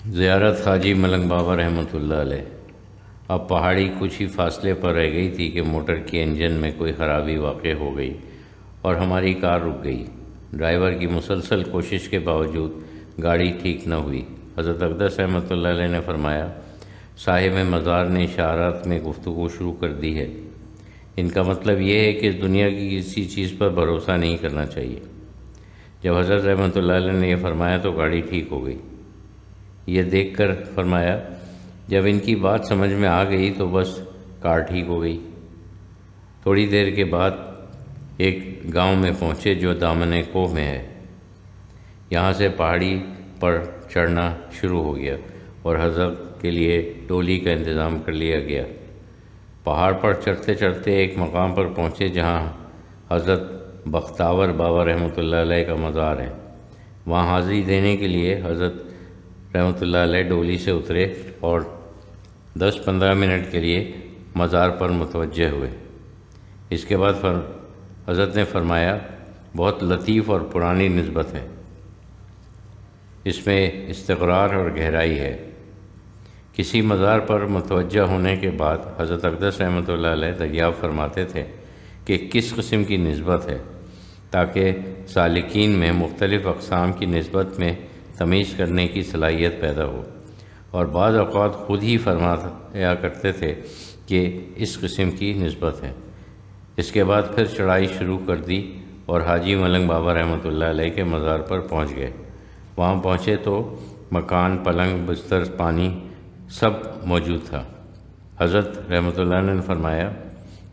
زیارت حاجی ملنگ بابا رحمۃ اللہ علیہ۔ اب پہاڑی کچھ ہی فاصلے پر رہ گئی تھی کہ موٹر کے انجن میں کوئی خرابی واقع ہو گئی اور ہماری کار رک گئی۔ ڈرائیور کی مسلسل کوشش کے باوجود گاڑی ٹھیک نہ ہوئی۔ حضرت اقدس رحمۃ اللہ علیہ نے فرمایا، صاحب مزار نے اشارات میں گفتگو شروع کر دی ہے۔ ان کا مطلب یہ ہے کہ اس دنیا کی کسی چیز پر بھروسہ نہیں کرنا چاہیے۔ جب حضرت رحمۃ اللہ علیہ نے یہ فرمایا تو گاڑی ٹھیک ہو گئی۔ یہ دیکھ کر فرمایا، جب ان کی بات سمجھ میں آ گئی تو بس کار ٹھیک ہو گئی۔ تھوڑی دیر کے بعد ایک گاؤں میں پہنچے جو دامن کوہ میں ہے۔ یہاں سے پہاڑی پر چڑھنا شروع ہو گیا اور حضرت کے لیے ڈولی کا انتظام کر لیا گیا۔ پہاڑ پر چڑھتے چڑھتے ایک مقام پر پہنچے جہاں حضرت بختاور بابا رحمۃ اللہ علیہ کا مزار ہے۔ وہاں حاضری دینے کے لیے حضرت رحمۃ اللہ علیہ ڈولی سے اترے اور 10-15 منٹ کے لیے مزار پر متوجہ ہوئے۔ اس کے بعد حضرت نے فرمایا، بہت لطیف اور پرانی نسبت ہے، اس میں استقرار اور گہرائی ہے۔ کسی مزار پر متوجہ ہونے کے بعد حضرت اقدس رحمۃ اللہ علیہ دریافت فرماتے تھے کہ کس قسم کی نسبت ہے، تاکہ سالکین میں مختلف اقسام کی نسبت میں تمیز کرنے کی صلاحیت پیدا ہو، اور بعض اوقات خود ہی فرمایا کرتے تھے کہ اس قسم کی نسبت ہے۔ اس کے بعد پھر چڑھائی شروع کر دی اور حاجی ملنگ بابا رحمۃ اللہ علیہ کے مزار پر پہنچ گئے۔ وہاں پہنچے تو مکان، پلنگ، بستر، پانی سب موجود تھا۔ حضرت رحمۃ اللہ علیہ نے فرمایا،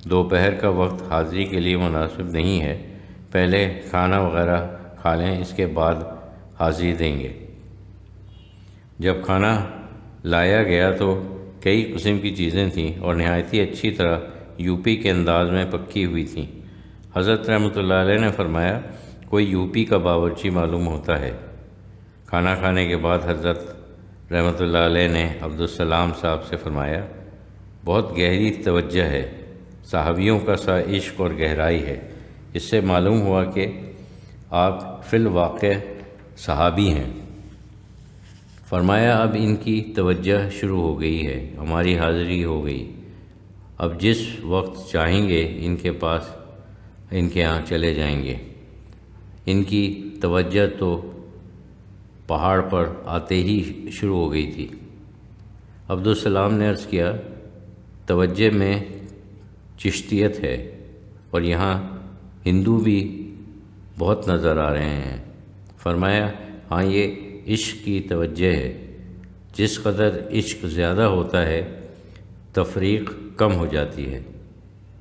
دوپہر کا وقت حاضری کے لیے مناسب نہیں ہے، پہلے کھانا وغیرہ کھا لیں، اس کے بعد حاضری دیں گے۔ جب کھانا لایا گیا تو کئی قسم کی چیزیں تھیں اور نہایت ہی اچھی طرح یوپی کے انداز میں پکی ہوئی تھیں۔ حضرت رحمۃ اللہ علیہ نے فرمایا، کوئی یوپی کا باورچی معلوم ہوتا ہے۔ کھانا کھانے کے بعد حضرت رحمۃ اللہ علیہ نے عبدالسلام صاحب سے فرمایا، بہت گہری توجہ ہے، صحابیوں کا سا عشق اور گہرائی ہے۔ اس سے معلوم ہوا کہ آپ فی الواقع صحابی ہیں۔ فرمایا، اب ان کی توجہ شروع ہو گئی ہے، ہماری حاضری ہو گئی، اب جس وقت چاہیں گے ان کے پاس، ان کے ہاں چلے جائیں گے۔ ان کی توجہ تو پہاڑ پر آتے ہی شروع ہو گئی تھی۔ عبدالسلام نے عرض کیا، توجہ میں چشتیت ہے اور یہاں ہندو بھی بہت نظر آ رہے ہیں۔ فرمایا، ہاں یہ عشق کی توجہ ہے، جس قدر عشق زیادہ ہوتا ہے تفریق کم ہو جاتی ہے۔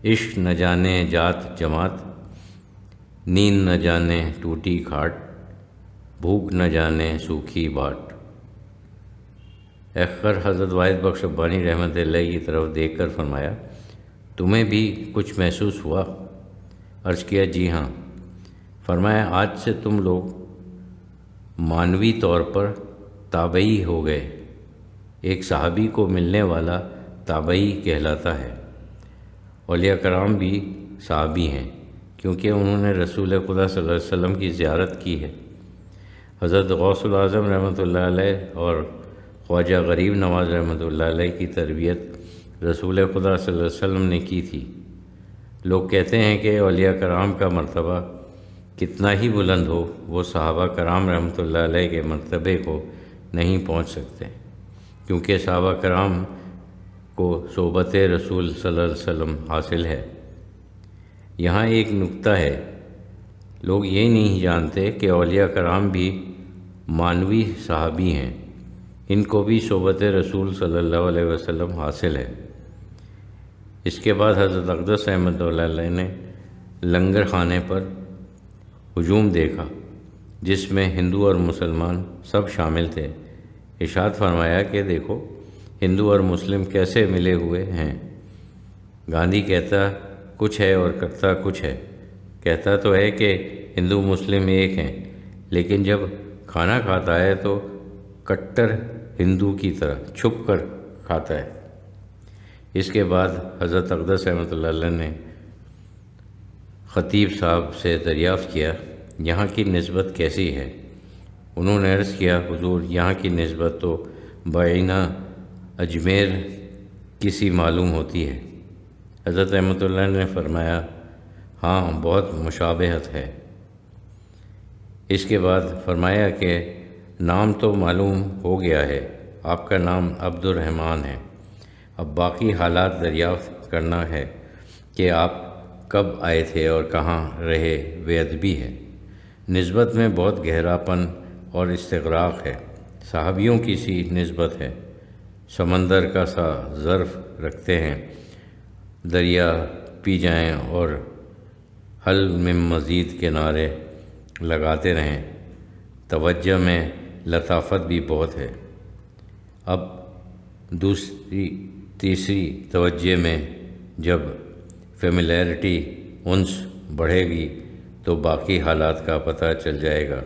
عشق نہ جانے جات جماعت، نیند نہ جانے ٹوٹی کھاٹ، بھوک نہ جانے سوکھی باٹ۔ آخر حضرت واحد بخش ربانی رحمۃ اللہ کی طرف دیکھ کر فرمایا، تمہیں بھی کچھ محسوس ہوا؟ عرض کیا، جی ہاں۔ فرمایا، آج سے تم لوگ معنوی طور پر تابعی ہو گئے۔ ایک صحابی کو ملنے والا تابعی کہلاتا ہے۔ اولیاء کرام بھی صحابی ہیں کیونکہ انہوں نے رسول خدا صلی اللہ علیہ وسلم کی زیارت کی ہے۔ حضرت غوث العظم رحمۃ اللہ علیہ اور خواجہ غریب نواز رحمۃ اللہ علیہ کی تربیت رسول خدا صلی اللہ علیہ وسلم نے کی تھی۔ لوگ کہتے ہیں کہ اولیاء کرام کا مرتبہ کتنا ہی بلند ہو، وہ صحابہ کرام رحمۃ اللہ علیہ کے مرتبے کو نہیں پہنچ سکتے، کیونکہ صحابہ کرام کو صحبت رسول صلی اللہ علیہ وسلم حاصل ہے۔ یہاں ایک نکتہ ہے، لوگ یہ نہیں جانتے کہ اولیاء کرام بھی معنوی صحابی ہیں، ان کو بھی صحبت رسول صلی اللہ علیہ وسلم حاصل ہے۔ اس کے بعد حضرت اقدس رحمۃ اللہ علیہ نے لنگر خانے پر ہجوم دیکھا، جس میں ہندو اور مسلمان سب شامل تھے۔ ارشاد فرمایا کہ دیکھو ہندو اور مسلم کیسے ملے ہوئے ہیں۔ گاندھی کہتا کچھ ہے اور کرتا کچھ ہے۔ کہتا تو ہے کہ ہندو مسلم ایک ہیں، لیکن جب کھانا کھاتا ہے تو کٹر ہندو کی طرح چھپ کر کھاتا ہے۔ اس کے بعد حضرت اقدس رحمۃ اللہ علیہ نے خطیب صاحب سے دریافت کیا، یہاں کی نسبت کیسی ہے؟ انہوں نے عرض کیا، حضور یہاں کی نسبت تو بعینہ اجمیر کسی معلوم ہوتی ہے؟ حضرت رحمۃ اللہ نے فرمایا ہاں بہت مشابہت ہے۔ اس کے بعد فرمایا کہ نام تو معلوم ہو گیا ہے، آپ کا نام عبد الرحمن ہے، اب باقی حالات دریافت کرنا ہے کہ آپ کب آئے تھے اور کہاں رہے۔ بے ادبی ہے، نسبت میں بہت گہراپن اور استغراق ہے، صحابیوں کی سی نسبت ہے، سمندر کا سا ظرف رکھتے ہیں، دریا پی جائیں اور حل میں مزید کے نعرے لگاتے رہیں۔ توجہ میں لطافت بھی بہت ہے۔ اب تیسری توجہ میں جب فیملیرٹی انس بڑھے گی تو باقی حالات کا پتہ چل جائے گا۔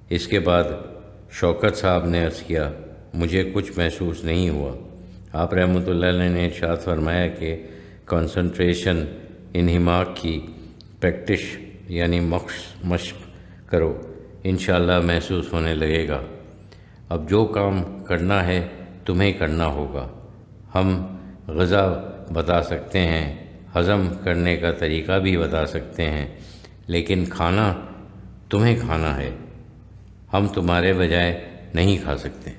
اس کے بعد شوکت صاحب نے عرض کیا مجھے کچھ محسوس نہیں ہوا۔ آپ رحمۃ اللہ علیہ نے ارشاد فرمایا کہ کنسنٹریشن انہماک کی پریکٹس یعنی مشق کرو، انشاءاللہ محسوس ہونے لگے گا۔ اب جو کام کرنا ہے تمہیں کرنا ہوگا۔ ہم غذا بتا سکتے ہیں، ہضم کرنے کا طریقہ بھی بتا سکتے ہیں، لیکن کھانا تمہیں کھانا ہے، ہم تمہارے بجائے نہیں کھا سکتے۔